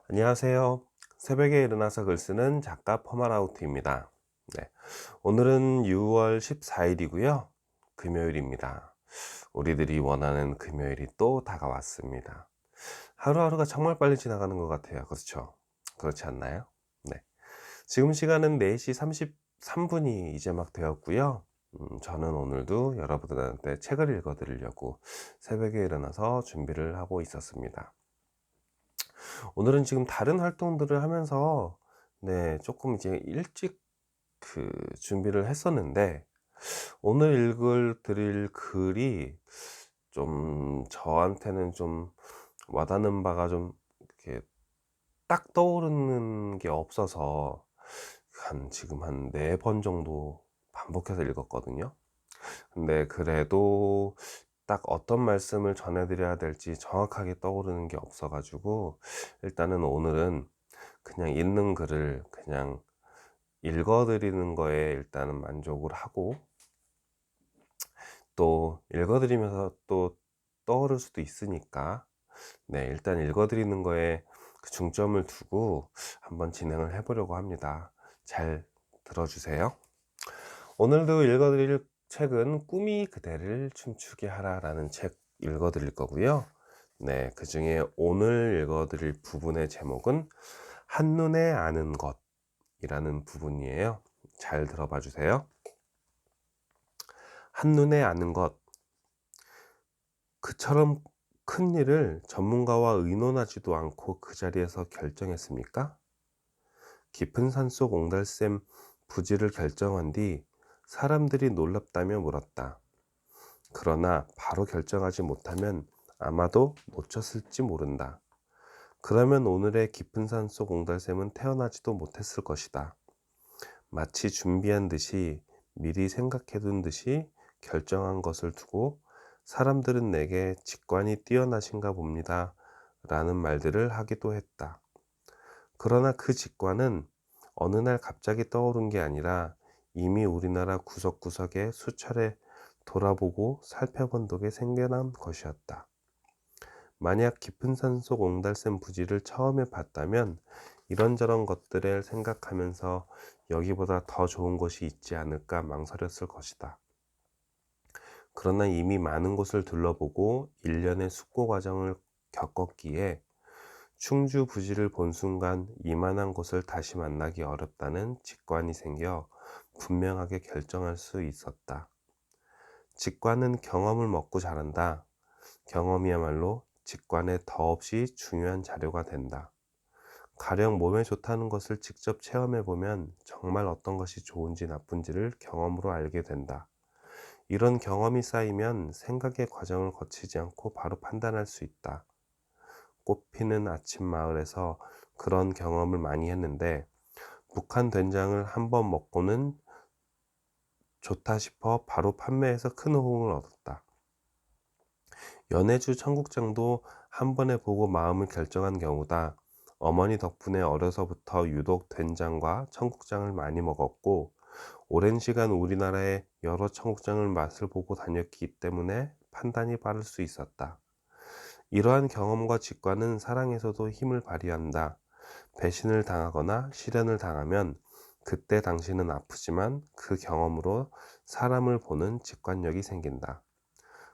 안녕하세요. 새벽에 일어나서 글 쓰는 작가 퍼마라우트입니다. 네, 오늘은 6월 14일이고요. 금요일입니다. 우리들이 원하는 금요일이 또 다가왔습니다. 하루하루가 정말 빨리 지나가는 것 같아요. 그렇죠? 그렇지 않나요? 네. 지금 시간은 4시 33분이 이제 막 되었고요. 저는 오늘도 여러분들한테 책을 읽어 드리려고 새벽에 일어나서 준비를 하고 있었습니다. 오늘은 지금 다른 활동들을 하면서 네, 조금 이제 일찍 준비를 했었는데, 오늘 읽을 드릴 글이 좀 저한테는 좀 와닿는 바가 좀 이렇게 딱 떠오르는 게 없어서 지금 한 4번 정도 반복해서 읽었거든요. 근데 그래도 딱 어떤 말씀을 전해드려야 될지 정확하게 떠오르는 게 없어 가지고, 일단은 오늘은 그냥 있는 글을 그냥 읽어 드리는 거에 일단은 만족을 하고, 또 읽어 드리면서 또 떠오를 수도 있으니까 네, 일단 읽어 드리는 거에 그 중점을 두고 한번 진행을 해 보려고 합니다. 잘 들어 주세요. 오늘도 읽어 드릴 책은 꿈이 그대를 춤추게 하라라는 책 읽어 드릴 거고요. 네, 그중에 오늘 읽어 드릴 부분의 제목은 한눈에 아는 것이라는 부분이에요. 잘 들어봐 주세요. 한눈에 아는 것. 그처럼 큰 일을 전문가와 의논하지도 않고 그 자리에서 결정했습니까? 깊은 산속 옹달샘 부지를 결정한 뒤 사람들이 놀랍다며 물었다. 그러나 바로 결정하지 못하면 아마도 놓쳤을지 모른다. 그러면 오늘의 깊은 산속 옹달샘은 태어나지도 못했을 것이다. 마치 준비한 듯이, 미리 생각해둔 듯이 결정한 것을 두고 사람들은 내게 직관이 뛰어나신가 봅니다 라는 말들을 하기도 했다. 그러나 그 직관은 어느 날 갑자기 떠오른 게 아니라 이미 우리나라 구석구석에 수차례 돌아보고 살펴본 덕에 생겨난 것이었다. 만약 깊은 산속 옹달샘 부지를 처음에 봤다면 이런저런 것들을 생각하면서 여기보다 더 좋은 곳이 있지 않을까 망설였을 것이다. 그러나 이미 많은 곳을 둘러보고 일련의 숙고 과정을 겪었기에 충주 부지를 본 순간 이만한 곳을 다시 만나기 어렵다는 직관이 생겨 분명하게 결정할 수 있었다. 직관은 경험을 먹고 자란다. 경험이야말로 직관에 더없이 중요한 자료가 된다. 가령 몸에 좋다는 것을 직접 체험해보면 정말 어떤 것이 좋은지 나쁜지를 경험으로 알게 된다. 이런 경험이 쌓이면 생각의 과정을 거치지 않고 바로 판단할 수 있다. 꽃피는 아침 마을에서 그런 경험을 많이 했는데, 북한 된장을 한번 먹고는 좋다 싶어 바로 판매해서 큰 호응을 얻었다. 연해주 청국장도 한 번에 보고 마음을 결정한 경우다. 어머니 덕분에 어려서부터 유독 된장과 청국장을 많이 먹었고, 오랜 시간 우리나라의 여러 청국장을 맛을 보고 다녔기 때문에 판단이 빠를 수 있었다. 이러한 경험과 직관은 사랑에서도 힘을 발휘한다. 배신을 당하거나 시련을 당하면 그때 당신은 아프지만 그 경험으로 사람을 보는 직관력이 생긴다.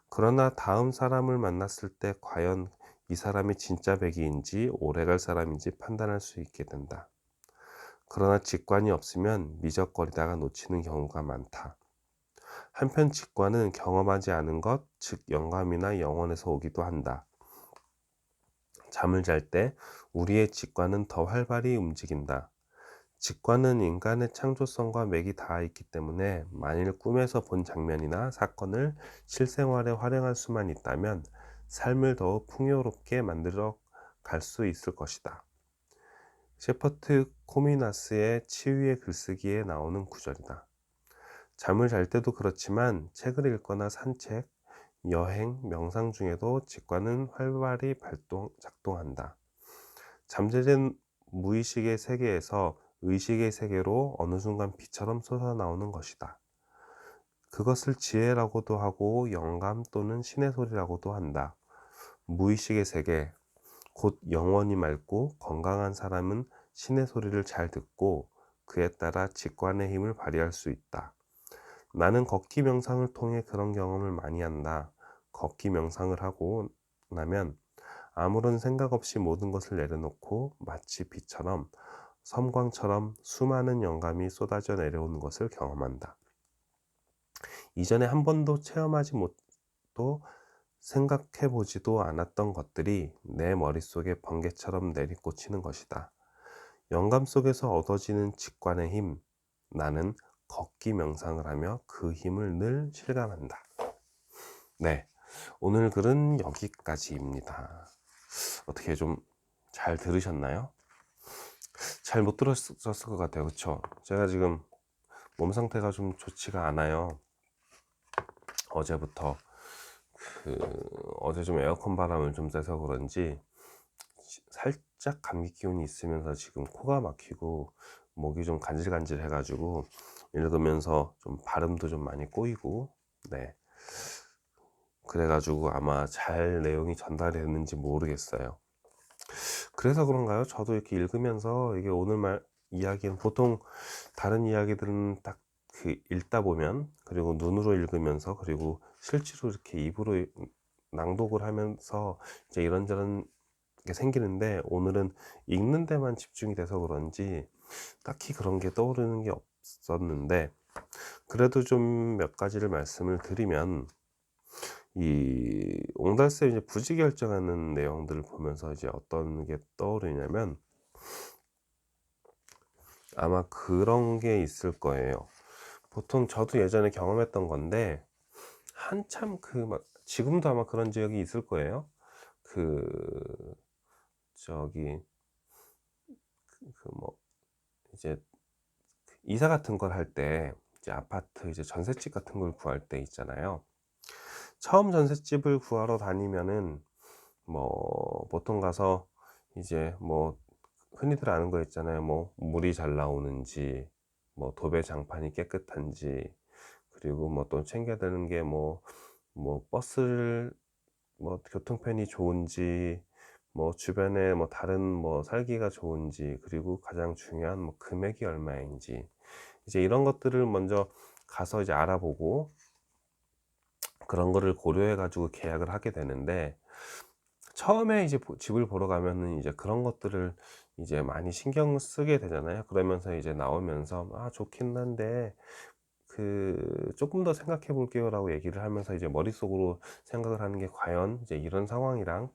그러나 다음 사람을 만났을 때 과연 이 사람이 진짜 백이인지 오래갈 사람인지 판단할 수 있게 된다. 그러나 직관이 없으면 미적거리다가 놓치는 경우가 많다. 한편 직관은 경험하지 않은 것, 즉 영감이나 영혼에서 오기도 한다. 잠을 잘 때 우리의 직관은 더 활발히 움직인다. 직관은 인간의 창조성과 맥이 닿아 있기 때문에 만일 꿈에서 본 장면이나 사건을 실생활에 활용할 수만 있다면 삶을 더욱 풍요롭게 만들어 갈 수 있을 것이다. 셰퍼트 코미나스의 치유의 글쓰기에 나오는 구절이다. 잠을 잘 때도 그렇지만 책을 읽거나 산책, 여행, 명상 중에도 직관은 활발히 작동한다. 잠재된 무의식의 세계에서 의식의 세계로 어느 순간 비처럼 솟아나오는 것이다. 그것을 지혜라고도 하고 영감 또는 신의 소리라고도 한다. 무의식의 세계, 곧 영원히 맑고 건강한 사람은 신의 소리를 잘 듣고 그에 따라 직관의 힘을 발휘할 수 있다. 나는 걷기 명상을 통해 그런 경험을 많이 한다. 걷기 명상을 하고 나면 아무런 생각 없이 모든 것을 내려놓고 마치 빛처럼 섬광처럼 수많은 영감이 쏟아져 내려오는 것을 경험한다. 이전에 한 번도 체험하지 못도 생각해 보지도 않았던 것들이 내 머릿속에 번개처럼 내리꽂히는 것이다. 영감 속에서 얻어지는 직관의 힘, 나는 걷기 명상을 하며 그 힘을 늘 실감한다. 네, 오늘 글은 여기까지입니다. 어떻게 좀 잘 들으셨나요? 잘 못 들었을 것 같아요. 그쵸? 제가 지금 몸 상태가 좀 좋지가 않아요. 어제부터 어제 좀 에어컨 바람을 좀 쐬서 그런지 살짝 감기 기운이 있으면서 지금 코가 막히고 목이 좀 간질간질 해가지고 읽으면서 좀 발음도 좀 많이 꼬이고, 네, 그래가지고 아마 잘 내용이 전달이 됐는지 모르겠어요. 그래서 그런가요? 저도 이렇게 읽으면서 이게 오늘 말 이야기는 보통 다른 이야기들은 딱 읽다 보면, 그리고 눈으로 읽으면서, 그리고 실제로 이렇게 입으로 낭독을 하면서 이제 이런저런 게 생기는데, 오늘은 읽는 데만 집중이 돼서 그런지 딱히 그런 게 떠오르는 게 없었는데, 그래도 좀 몇 가지를 말씀을 드리면, 이 옹달샘 이제 부지 결정하는 내용들을 보면서 이제 어떤 게 떠오르냐면, 아마 그런 게 있을 거예요. 보통 저도 예전에 경험했던 건데, 한참 막 지금도 아마 그런 지역이 있을 거예요. 그 저기 뭐 이제 이사 같은 걸 할 때, 이제 아파트 이제 전셋집 같은 걸 구할 때 있잖아요. 처음 전셋집을 구하러 다니면은 뭐 보통 가서 이제 뭐 흔히들 아는 거 있잖아요. 뭐 물이 잘 나오는지, 뭐 도배 장판이 깨끗한지, 그리고 뭐 또 챙겨야 되는 게 뭐 버스를 뭐 교통편이 좋은지, 뭐 주변에 뭐 다른 뭐 살기가 좋은지, 그리고 가장 중요한 뭐 금액이 얼마인지, 이제 이런 것들을 먼저 가서 이제 알아보고 그런 거를 고려해 가지고 계약을 하게 되는데, 처음에 이제 집을 보러 가면은 이제 그런 것들을 이제 많이 신경 쓰게 되잖아요. 그러면서 이제 나오면서 "아 좋긴 한데 조금 더 생각해 볼게요."라고 얘기를 하면서 이제 머릿속으로 생각을 하는 게, 과연 이제 이런 상황이랑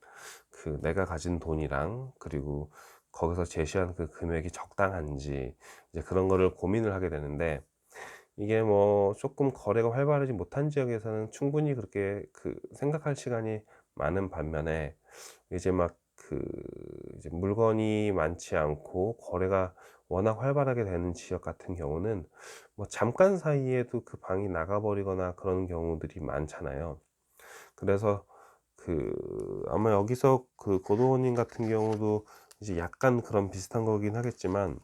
내가 가진 돈이랑, 그리고 거기서 제시한 그 금액이 적당한지, 이제 그런 거를 고민을 하게 되는데, 이게 뭐 조금 거래가 활발하지 못한 지역에서는 충분히 그렇게 생각할 시간이 많은 반면에, 이제 막 이제 물건이 많지 않고 거래가 워낙 활발하게 되는 지역 같은 경우는 뭐 잠깐 사이에도 그 방이 나가 버리거나 그런 경우들이 많잖아요. 그래서 아마 여기서 고도원님 같은 경우도 이제 약간 그런 비슷한 거긴 하겠지만,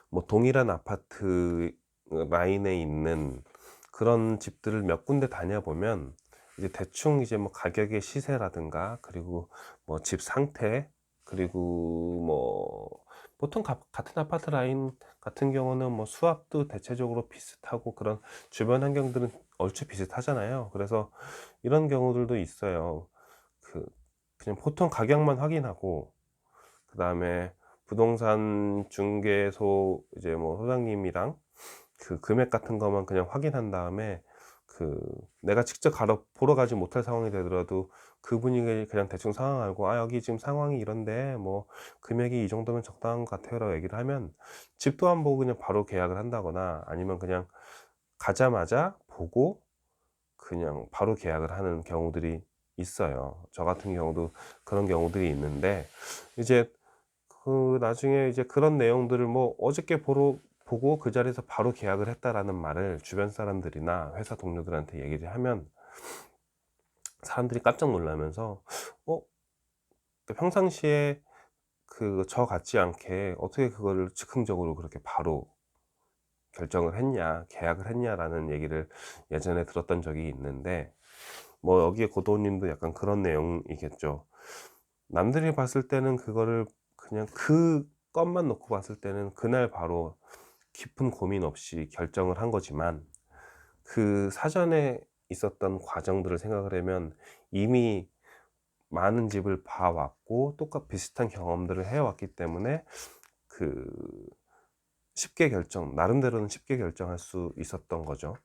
뭐 동일한 아파트 라인에 있는 그런 집들을 몇 군데 다녀보면 이제 대충 이제 뭐 가격의 시세라든가, 그리고 뭐 집 상태, 그리고 뭐 보통 같은 아파트 라인 같은 경우는 뭐 수압도 대체적으로 비슷하고, 그런 주변 환경들은 얼추 비슷하잖아요. 그래서 이런 경우들도 있어요. 그 그냥 보통 가격만 확인하고, 그다음에 부동산 중개소 이제 뭐 소장님이랑 금액 같은 것만 그냥 확인한 다음에, 내가 직접 보러 가지 못할 상황이 되더라도 그분이 그냥 대충 상황 알고 "아 여기 지금 상황이 이런데 뭐 금액이 이 정도면 적당한 것 같아요."라고 얘기를 하면, 집도 안 보고 그냥 바로 계약을 한다거나, 아니면 그냥 가자마자 보고 그냥 바로 계약을 하는 경우들이 있어요. 저 같은 경우도 그런 경우들이 있는데, 이제 나중에 이제 그런 내용들을 뭐 "어저께 보고 그 자리에서 바로 계약을 했다."라는 말을 주변 사람들이나 회사 동료들한테 얘기를 하면, 사람들이 깜짝 놀라면서 "어 평상시에 저 같지 않게 어떻게 그거를 즉흥적으로 그렇게 바로 결정을 했냐, 계약을 했냐."라는 얘기를 예전에 들었던 적이 있는데, 뭐 여기에 고도님도 약간 그런 내용이겠죠. 남들이 봤을 때는 그거를 그냥 그 것만 놓고 봤을 때는 그날 바로 깊은 고민 없이 결정을 한 거지만, 그 사전에 있었던 과정들을 생각을 하면 이미 많은 집을 봐 왔고 비슷한 경험들을 해 왔기 때문에 그 쉽게 나름대로는 쉽게 결정할 수 있었던 거죠.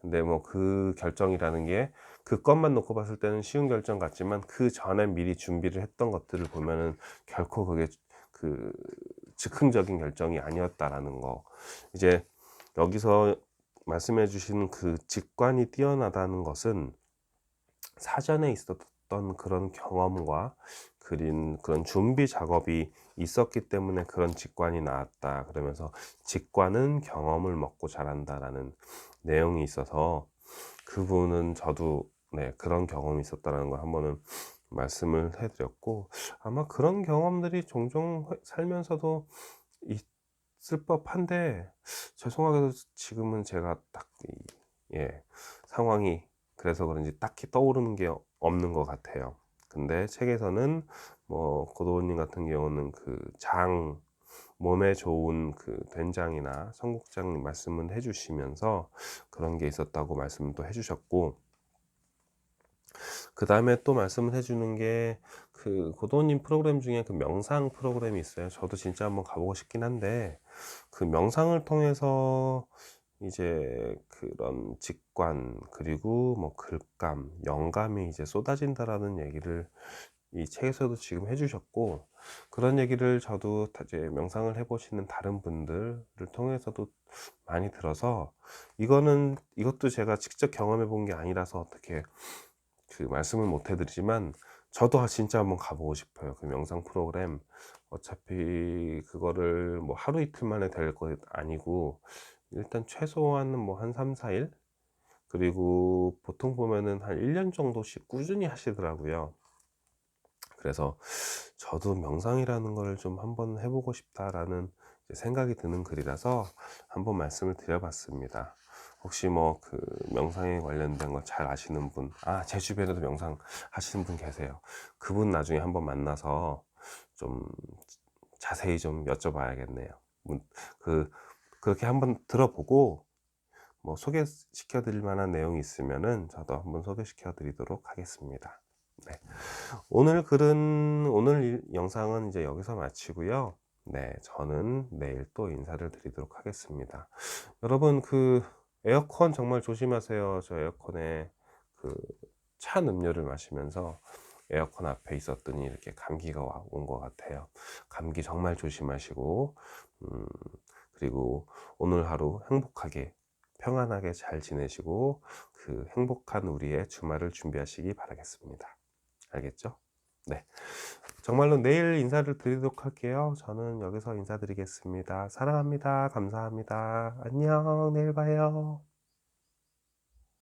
근데 뭐 그 결정이라는 게 그 것만 놓고 봤을 때는 쉬운 결정 같지만, 그전에 미리 준비를 했던 것들을 보면은 결코 그게 그 즉흥적인 결정이 아니었다라는 거. 이제 여기서 말씀해 주신 그 직관이 뛰어나다는 것은 사전에 있었던 그런 경험과 그런 준비 작업이 있었기 때문에 그런 직관이 나왔다. 그러면서 "직관은 경험을 먹고 자란다."라는 내용이 있어서, 그분은 저도 네 그런 경험이 있었다라는 걸 한번은 말씀을 해 드렸고, 아마 그런 경험들이 종종 살면서도 있을 법한데, 죄송하게도 지금은 제가 딱 상황이 그래서 그런지 딱히 떠오르는 게 없는 것 같아요. 근데 책에서는 뭐 고도원님 같은 경우는 몸에 좋은 된장이나 청국장 말씀을 해 주시면서 그런 게 있었다고 말씀을 또 해 주셨고, 그다음에 또 말씀을 해 주는 게, 고도원님 프로그램 중에 명상 프로그램이 있어요. 저도 진짜 한번 가 보고 싶긴 한데, 그 명상을 통해서 이제 그런 직관, 그리고 뭐 글감, 영감이 이제 쏟아진다라는 얘기를 이 책에서도 지금 해 주셨고, 그런 얘기를 저도 이제 명상을 해 보시는 다른 분들을 통해서도 많이 들어서, 이것도 제가 직접 경험해 본 게 아니라서 어떻게 말씀을 못 해 드리지만, 저도 진짜 한번 가 보고 싶어요. 그 명상 프로그램. 어차피 그거를 뭐 하루 이틀 만에 될 거 아니고, 일단 최소한 뭐 한 3-4 일, 그리고 보통 보면은 한 1년 정도씩 꾸준히 하시더라고요. 그래서 저도 '명상이라는 걸 좀 한번 해 보고 싶다.'라는 이제 생각이 드는 글이라서 한번 말씀을 드려 봤습니다. 혹시 뭐 명상에 관련된 거 잘 아시는 분, 제 주변에도 명상하시는 분 계세요. 그분 나중에 한번 만나서 좀 자세히 좀 여쭤봐야겠네요. 문 그 그렇게 한번 들어보고, 뭐 소개시켜 드릴 만한 내용이 있으면은 저도 한번 소개시켜 드리도록 하겠습니다. 네. 오늘 영상은 이제 여기서 마치고요. 네, 저는 내일 또 인사를 드리도록 하겠습니다. 여러분, 에어컨 정말 조심하세요. 저 에어컨에 그 찬 음료를 마시면서 에어컨 앞에 있었더니 이렇게 감기가 온 것 같아요. 감기 정말 조심하시고, 음, 그리고 오늘 하루 행복하게 평안하게 잘 지내시고, 행복한 우리의 주말을 준비하시기 바라겠습니다. 알겠죠? 네. 정말로 내일 인사를 드리도록 할게요. 저는 여기서 인사드리겠습니다. 사랑합니다. 감사합니다. 안녕. 내일 봐요.